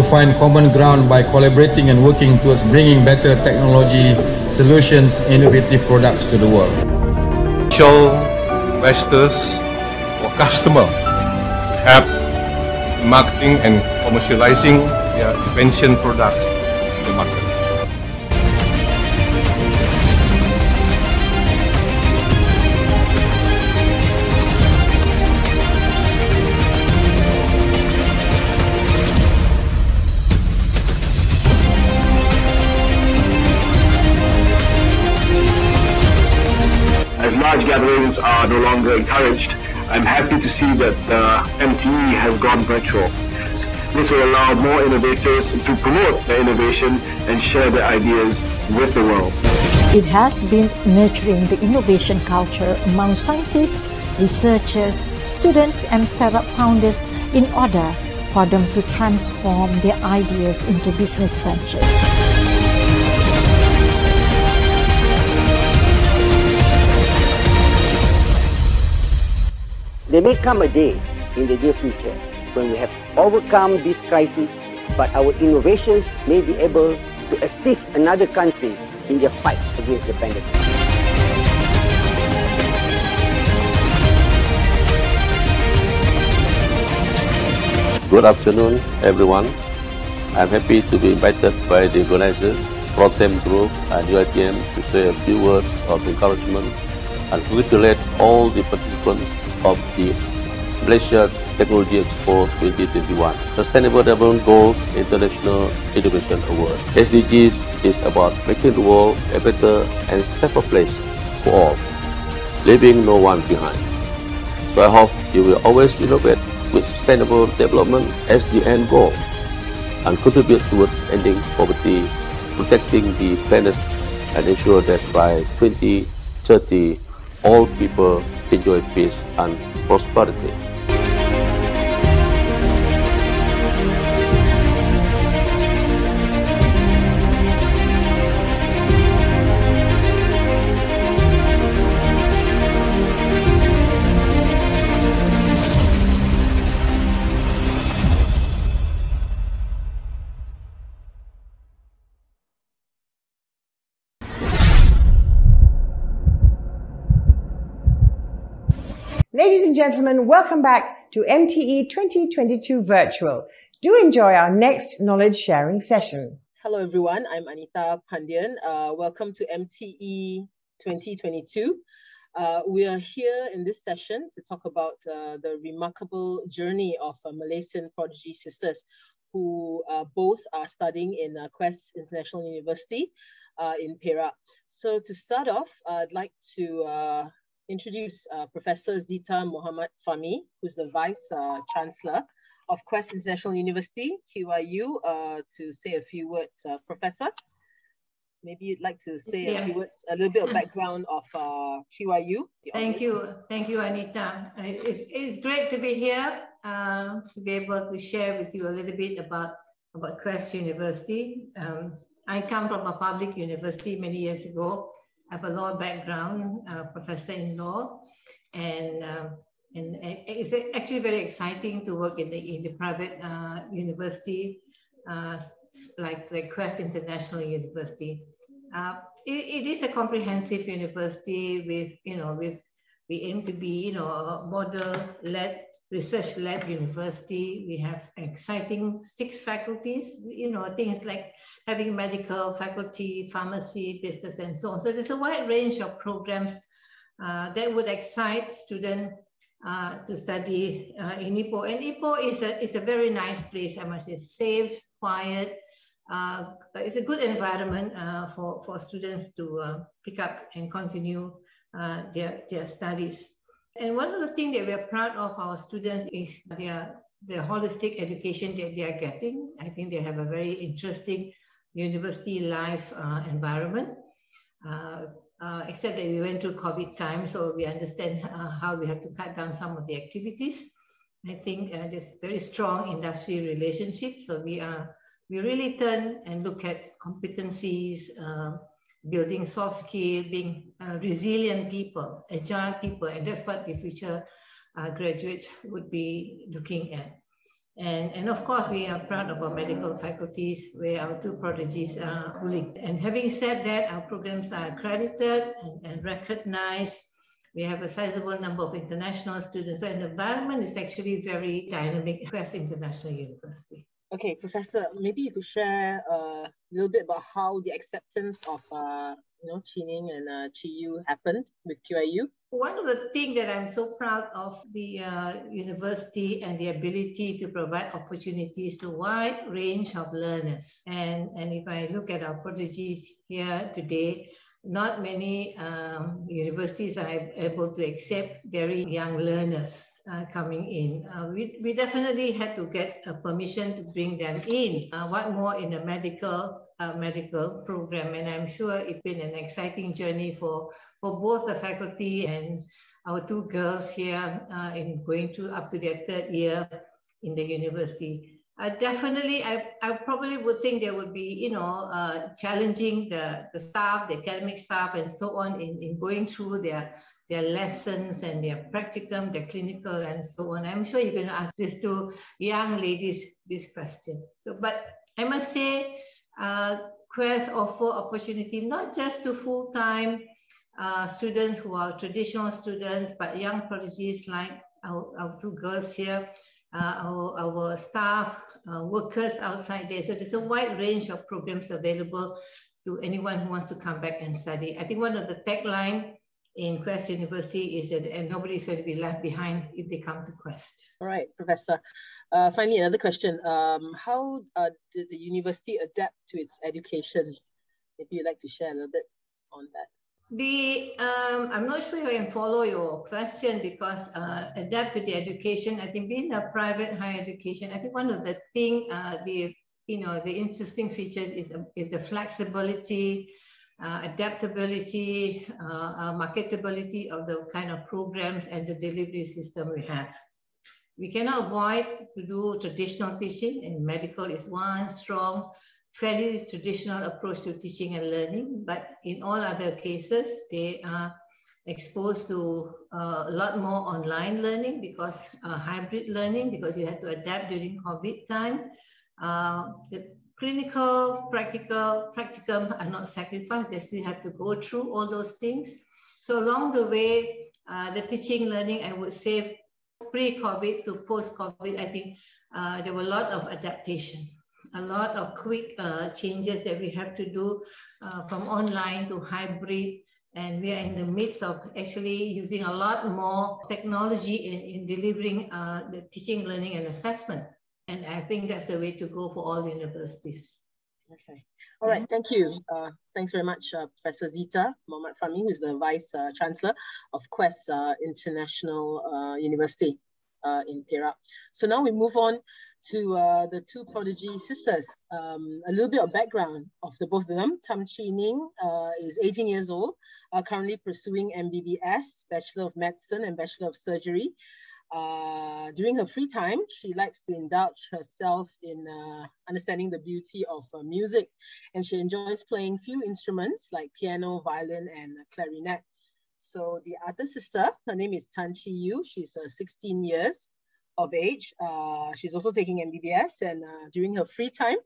find common ground by collaborating and working towards bringing better technology solutions, innovative products to the world. Show investors or customer help marketing and commercializing their invention products in the market. As large gatherings are no longer encouraged, I'm happy to see that MTE has gone virtual. This will allow more innovators to promote their innovation and share their ideas with the world. It has been nurturing the innovation culture among scientists, researchers, students and startup founders in order for them to transform their ideas into business ventures. There may come a day in the near future when we have overcome this crisis, but our innovations may be able to assist another country in their fight against the pandemic. Good afternoon, everyone. I'm happy to be invited by the organizers, Protem Group and UITM to say a few words of encouragement and congratulate all the participants of the Malaysia Technology Expo 2021, Sustainable Development Goals International Innovation Award. SDGs is about making the world a better and safer place for all, leaving no one behind. So I hope you will always innovate with sustainable development as the end goal and contribute towards ending poverty, protecting the planet, and ensure that by 2030, all people enjoy peace and prosperity. Ladies and gentlemen, welcome back to MTE 2022 Virtual. Do enjoy our next knowledge sharing session. Hello everyone, I'm Anita Pandian. Welcome to MTE 2022. We are here in this session to talk about the remarkable journey of Malaysian prodigy sisters who both are studying in Quest International University in Perak. So to start off, I'd like to introduce Professor Zita Muhammad Fahmi, who's the Vice Chancellor of Quest International University, QIU, to say a few words. Professor, maybe you'd like to say a few words, a little bit of background of QIU. Thank you, Anita. It's great to be here, to be able to share with you a little bit about Quest University. I come from a public university many years ago. I have a law background, professor in law, and it's actually very exciting to work in the private university like the Quest International University. It is a comprehensive university with we aim to be a model-led, research-led university. We have exciting 6 faculties, things like having medical faculty, pharmacy, business, and so on. So there's a wide range of programs that would excite students to study in Ipoh. And Ipoh is a very nice place, I must say, safe, quiet. It's a good environment for students to pick up and continue their studies. And one of the things that we're proud of our students is their holistic education that they are getting. I think they have a very interesting university life environment, except that we went through COVID time, so we understand how we have to cut down some of the activities. I think there's very strong industry relationship, so we really turn and look at competencies, building soft skills, being resilient people, agile people, and that's what the future graduates would be looking at. And of course, we are proud of our medical faculties where our two prodigies are schooling. And having said that, our programs are accredited and recognized. We have a sizable number of international students. So the environment is actually very dynamic at Quest International University. Okay, Professor, maybe you could share a little bit about how the acceptance of Chi Ning and Chi Yu happened with QIU. One of the things that I'm so proud of the university and the ability to provide opportunities to a wide range of learners. And if I look at our prodigies here today, not many universities are able to accept very young learners coming in. We definitely had to get permission to bring them in. What more in a medical program, and I'm sure it's been an exciting journey for both the faculty and our two girls here in going through up to their third year in the university. Definitely, I probably would think there would be, challenging the staff, the academic staff, and so on in going through their lessons and their practicum, their clinical, and so on. I'm sure you're going to ask these two young ladies this question. So, but I must say, Quest offer opportunity not just to full-time students who are traditional students, but young prodigies like our two girls here, our staff, workers outside there. So there's a wide range of programs available to anyone who wants to come back and study. I think one of the tagline in Quest University is that nobody's going to be left behind if they come to Quest. All right, Professor. Finally, another question. How did the university adapt to its education? Maybe you'd like to share a little bit on that. I'm not sure if I can follow your question because adapt to the education. I think being a private higher education, I think one of the things, the interesting features is the flexibility, adaptability, marketability of the kind of programs and the delivery system we have. We cannot avoid to do traditional teaching, and medical is one strong, fairly traditional approach to teaching and learning, but in all other cases, they are exposed to a lot more online learning because hybrid learning, because you have to adapt during COVID time. The clinical, practicum are not sacrificed. They still have to go through all those things. So along the way, the teaching, learning, I would say pre-COVID to post-COVID, I think there were a lot of adaptation, a lot of quick changes that we have to do from online to hybrid. And we are in the midst of actually using a lot more technology in delivering the teaching, learning, and assessment. And I think that's the way to go for all universities. Okay. All right. Thank you. Thanks very much, Professor Zita Muhammad Fahmi, who is the Vice Chancellor of Quest International University in Perak. So now we move on to the two prodigy sisters. A little bit of background of both of them. Chi Ning is 18 years old, currently pursuing MBBS, Bachelor of Medicine and Bachelor of Surgery. During her free time, she likes to indulge herself in understanding the beauty of music, and she enjoys playing few instruments like piano, violin, and clarinet. So the other sister, her name is Chi Yu. She's 16 years of age. She's also taking MBBS, and during her free time,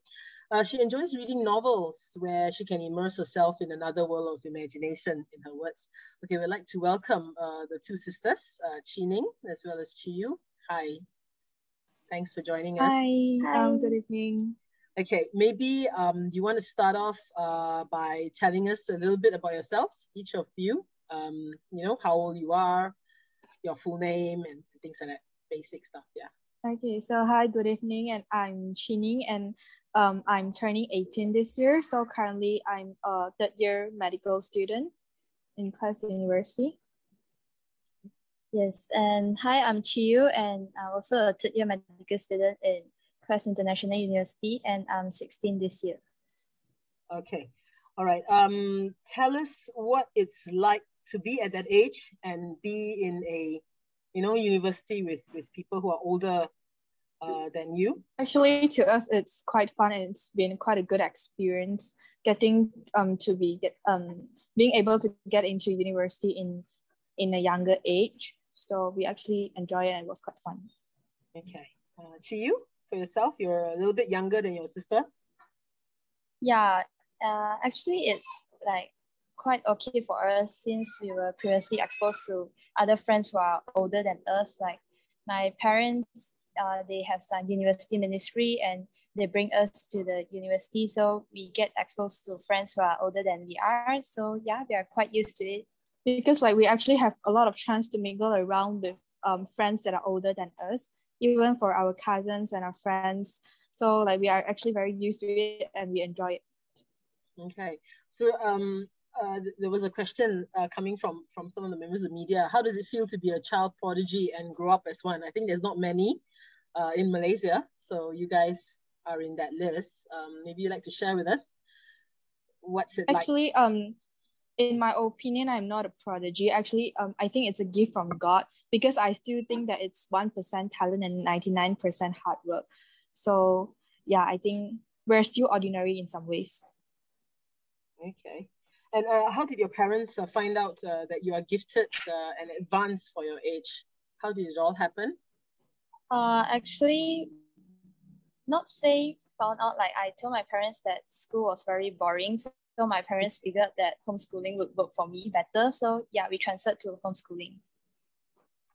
she enjoys reading novels where she can immerse herself in another world of imagination, in her words. Okay, we'd like to welcome the two sisters, Chi Ning as well as Chi Yu. Hi. Thanks for joining us. Hi. Good evening. Okay, maybe you want to start off by telling us a little bit about yourselves, each of you. How old you are, your full name, and things like that, basic stuff, yeah. Okay, so hi, good evening, and I'm Chi Ning, and I'm turning 18 this year. So currently I'm a third year medical student in Quest University. Yes, and hi, I'm Chi Yu, and I'm also a third year medical student in Quest International University, and I'm 16 this year. Okay, all right. Tell us what it's like to be at that age and be in a university with people who are older than you. Actually, to us, it's quite fun, and it's been quite a good experience getting being able to get into university in a younger age. So we actually enjoy it, and it was quite fun. Okay, Chi Yu, for yourself? You're a little bit younger than your sister. Yeah, actually, it's like quite okay for us since we were previously exposed to other friends who are older than us. Like my parents, they have some university ministry and they bring us to the university. So we get exposed to friends who are older than we are. So yeah, we are quite used to it. Because like we actually have a lot of chance to mingle around with friends that are older than us, even for our cousins and our friends. So like we are actually very used to it and we enjoy it. Okay, so there was a question coming from some of the members of the media. How does it feel to be a child prodigy and grow up as one? I think there's not many in Malaysia, so you guys are in that list. Maybe you'd like to share with us what's it actually, like? In my opinion, I'm not a prodigy. Actually, I think it's a gift from God because I still think that it's 1% talent and 99% hard work. So yeah, I think we're still ordinary in some ways. Okay. And how did your parents find out that you are gifted and advanced for your age? How did it all happen? Actually, not say found out, like I told my parents that school was very boring. So my parents figured that homeschooling would work for me better. So yeah, we transferred to homeschooling.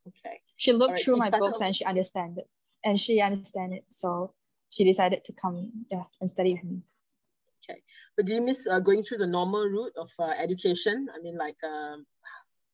Okay. She looked through my books and she understood it. And she understand it. So she decided to come and study with me. Okay. But do you miss going through the normal route of education? I mean, like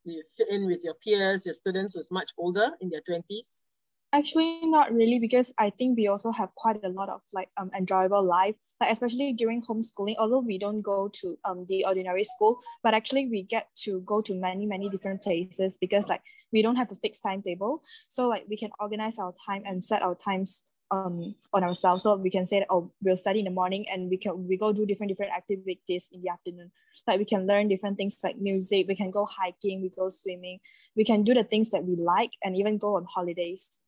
you fit in with your peers, your students was much older in their 20s? Actually, not really, because I think we also have quite a lot of like enjoyable life, like especially during homeschooling. Although we don't go to the ordinary school, but actually we get to go to many different places because like we don't have a fixed timetable. So like we can organize our time and set our times on ourselves. So we can say that, oh, we'll study in the morning and we go do different activities in the afternoon. Like we can learn different things like music, we can go hiking, we go swimming, we can do the things that we like and even go on holidays.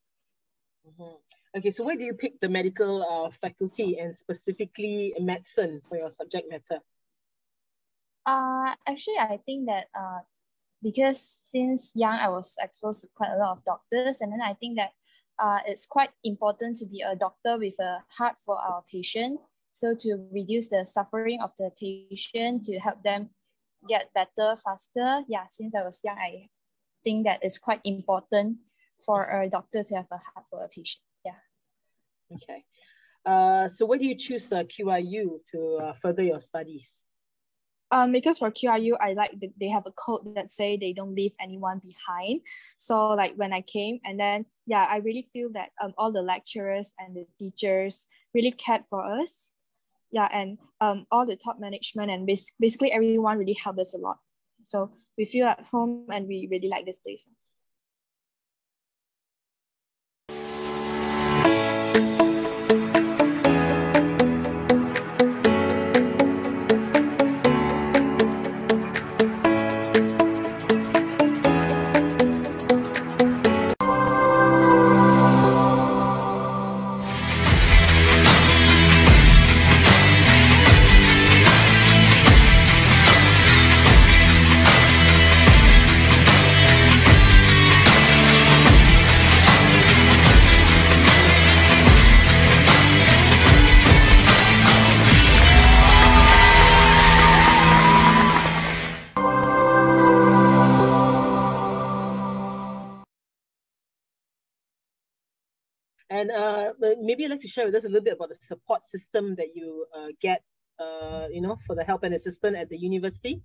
Mm-hmm. Okay, so why do you pick the medical faculty and specifically medicine for your subject matter? Actually, I think that because since young I was exposed to quite a lot of doctors, and then I think that it's quite important to be a doctor with a heart for our patient. So to reduce the suffering of the patient, to help them get better faster. Yeah, since I was young, I think that it's quite important for a doctor to have a heart for a patient. Yeah. Okay. So why do you choose QIU to further your studies? Because for QIU, I like they have a code that say they don't leave anyone behind. So like when I came, and then yeah, I really feel that all the lecturers and the teachers really cared for us. Yeah, and all the top management and basically everyone really helped us a lot. So we feel at home and we really like this place. And maybe you'd like to share with us a little bit about the support system that you get, for the help and assistance at the university.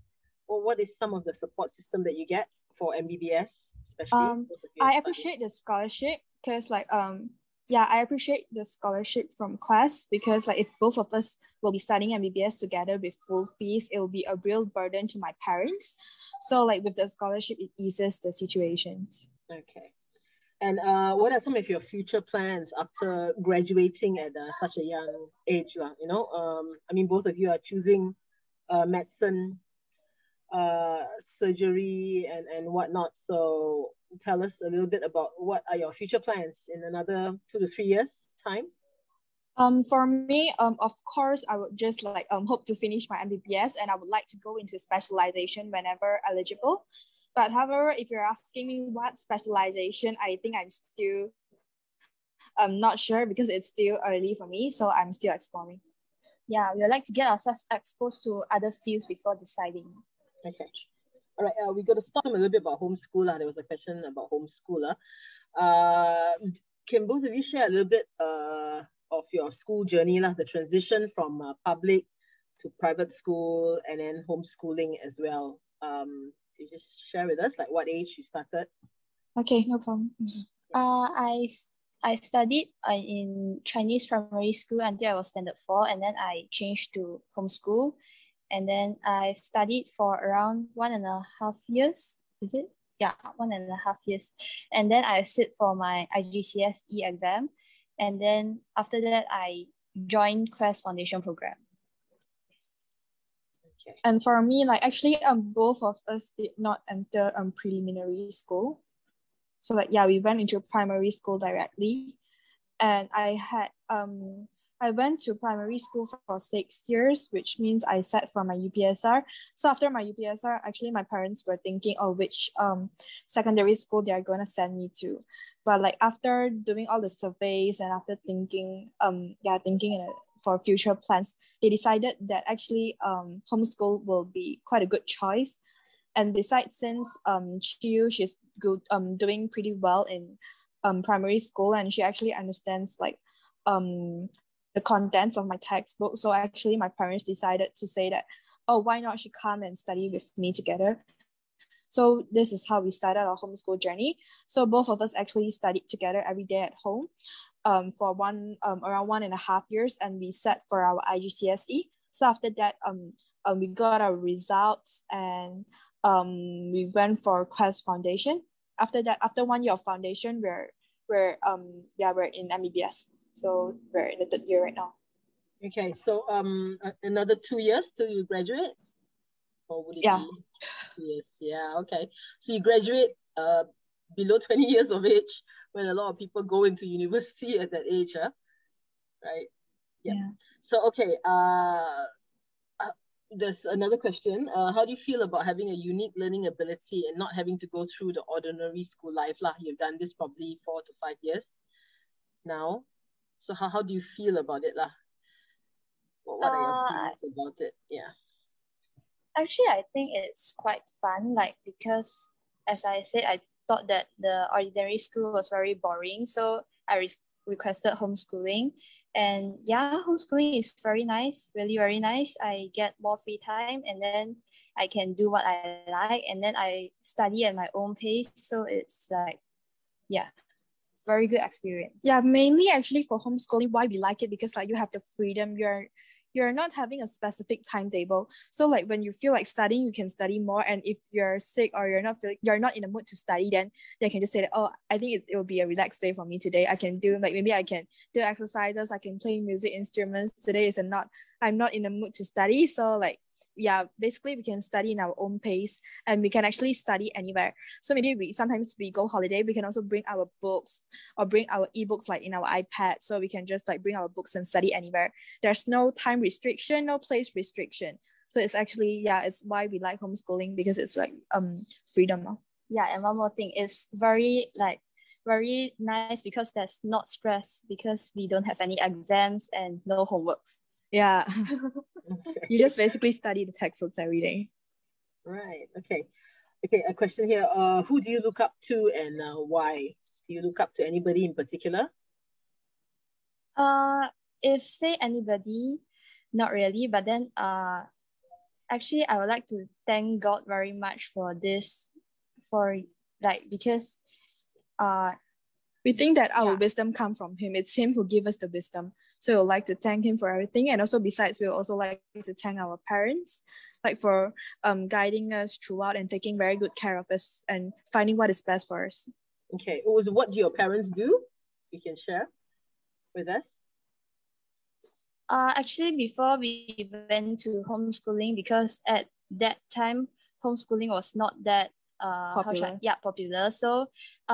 Or what is some of the support system that you get for MBBS, especially? I appreciate the scholarship because like I appreciate the scholarship from class because like if both of us will be studying MBBS together with full fees, it will be a real burden to my parents. So like with the scholarship, it eases the situations. Okay. And what are some of your future plans after graduating at such a young age? I mean, both of you are choosing medicine, surgery, and whatnot. So tell us a little bit about what are your future plans in another 2 to 3 years' time? For me, of course, I would just like hope to finish my MBBS, and I would like to go into specialization whenever eligible. But however, if you're asking me what specialization, I think I'm still I'm not sure because it's still early for me, so I'm still exploring. Yeah, we would like to get ourselves exposed to other fields before deciding. Okay. All right, we got to start a little bit about homeschool. There was a question about homeschool. Can both of you share a little bit of your school journey, the transition from public to private school and then homeschooling as well? So just share with us, what age you started? Okay, no problem. I studied in Chinese primary school until I was standard 4, and then I changed to homeschool, and then I studied for around 1.5 years. Is it? Yeah, 1.5 years, and then I sit for my IGCSE exam, and then after that I joined Quest Foundation program. Okay. And for me, actually, both of us did not enter preliminary school. So we went into primary school directly, and I went to primary school for 6 years, which means I sat for my UPSR. So after my UPSR, actually my parents were thinking, which secondary school they are going to send me to. But after doing all the surveys and after thinking for future plans, they decided that actually homeschool will be quite a good choice. And besides, since she's good, doing pretty well in primary school, and she actually understands the contents of my textbook. So actually my parents decided to say that, why not she come and study with me together? So this is how we started our homeschool journey. So both of us actually studied together every day at home for around 1.5 years, and we sat for our IGCSE. So after that, we got our results, and we went for Quest Foundation. After that, after 1 year of foundation, we're in MBBS. So we're in the 3rd year right now. Okay, so another 2 years till you graduate? Or would it be 2 years? Yeah, okay. So you graduate below 20 years of age, when a lot of people go into university at that age, right? Yeah. So, okay, there's another question. How do you feel about having a unique learning ability and not having to go through the ordinary school life? You've done this probably 4 to 5 years now. So how do you feel about it? What are your feelings about it? Yeah. Actually, I think it's quite fun, because as I said, I thought that the ordinary school was very boring. So I requested homeschooling. And yeah, homeschooling is very nice, really very nice. I get more free time, and then I can do what I like, and then I study at my own pace. So it's very good experience. Yeah, mainly actually for homeschooling, why we like it, because you have the freedom. You're not having a specific timetable. So when you feel like studying, you can study more. And if you're sick or you're not in the mood to study, then they can just say that, I think it will be a relaxed day for me today. I can do maybe I can do exercises, I can play music instruments. Today I'm not in the mood to study. So basically we can study in our own pace, and we can actually study anywhere. So maybe sometimes we go holiday, we can also bring our books or bring our ebooks in our iPad, so we can just bring our books and study anywhere. There's no time restriction, no place restriction. So it's actually it's why we like homeschooling, because it's freedom. Yeah, and one more thing, it's very very nice because there's not stress, because we don't have any exams and no homeworks. Yeah. You just basically study the textbooks every day. Right. Okay. Okay. A question here. Who do you look up to, and why? Do you look up to anybody in particular? If say anybody, not really. But then actually I would like to thank God very much for this, because we think that our wisdom comes from Him. It's Him who gave us the wisdom. So we'd like to thank Him for everything. And also besides, we'll also like to thank our parents, for guiding us throughout and taking very good care of us and finding what is best for us. Okay. What do your parents do? You can share with us. Actually, before we went to homeschooling, because at that time, homeschooling was not that popular. So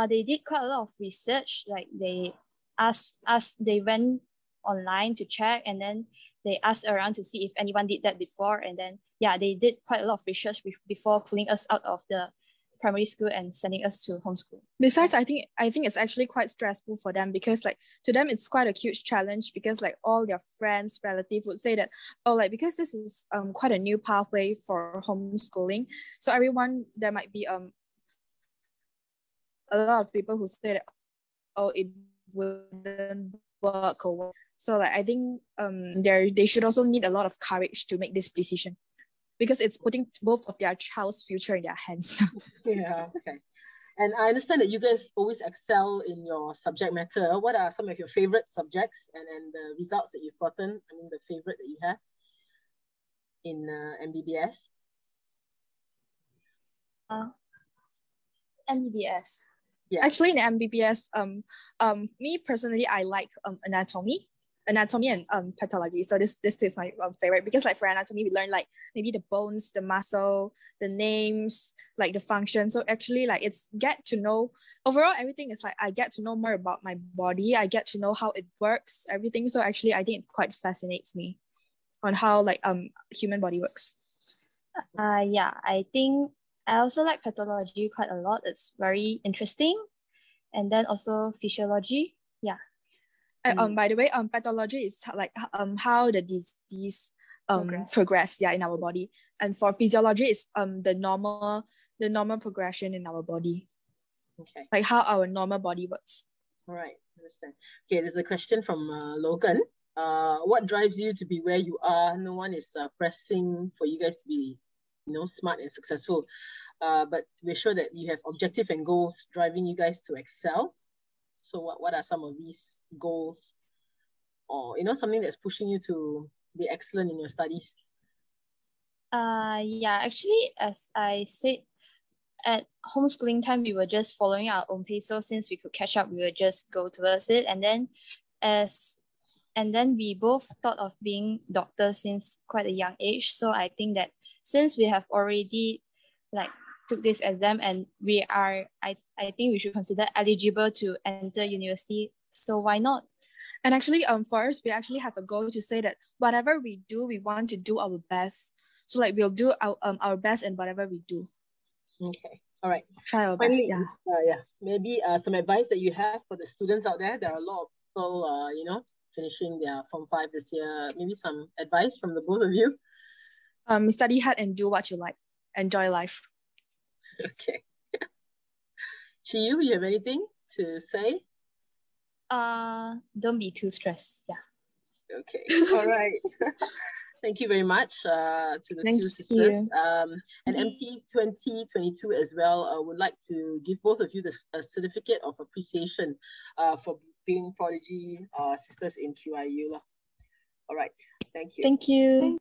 they did quite a lot of research. They they went online to check, and then they asked around to see if anyone did that before, and then they did quite a lot of research before pulling us out of the primary school and sending us to homeschool. Besides, I think it's actually quite stressful for them, because like to them it's quite a huge challenge, because like all their friends, relatives would say that, oh, like because this is quite a new pathway for homeschooling, so everyone, there might be a lot of people who say that, oh, it wouldn't work or what. So like I think they should also need a lot of courage to make this decision, because it's putting both of their child's future in their hands. Yeah, okay. And I understand that you guys always excel in your subject matter. What are some of your favorite subjects and the results that you've gotten? I mean, the favorite that you have in MBBS? MBBS. Yeah. Actually, in MBBS, me personally, I like anatomy and pathology. So this is my favorite, because like for anatomy, we learn like maybe the bones, the muscle, the names, like the function. So actually, like it's get to know, overall everything is like I get to know more about my body. I get to know how it works, everything. So actually, I think it quite fascinates me on how like human body works. Yeah, I think I also like pathology quite a lot. It's very interesting. And then also physiology. Yeah. By the way, pathology is like how the disease progress in our body, and for physiology is the normal progression in our body. Okay. Like how our normal body works. All right, understand. Okay, there's a question from Logan. What drives you to be where you are? No one is pressing for you guys to be, smart and successful. But we're sure that you have objective and goals driving you guys to excel. So what are some of these goals, or something that's pushing you to be excellent in your studies? Yeah, actually, as I said, at homeschooling time, we were just following our own pace. So since we could catch up, we would just go towards it. And then we both thought of being doctors since quite a young age. So I think that since we have already like took this exam and we are, I think we should consider eligible to enter university. So why not? And actually, for us, we actually have a goal to say that whatever we do, we want to do our best. So like we'll do our best in whatever we do. Okay. All right. Try our Finally, best. Yeah. Maybe some advice that you have for the students out there. There are a lot of people, finishing their Form 5 this year. Maybe some advice from the both of you. Study hard and do what you like. Enjoy life. Okay. Chiyu, you have anything to say? Don't be too stressed. Yeah. Okay. All right. Thank you very much to the two sisters. And MTE 2022 as well would like to give both of you a certificate of appreciation for being prodigy sisters in QIU. All right. Thank you. Thank you.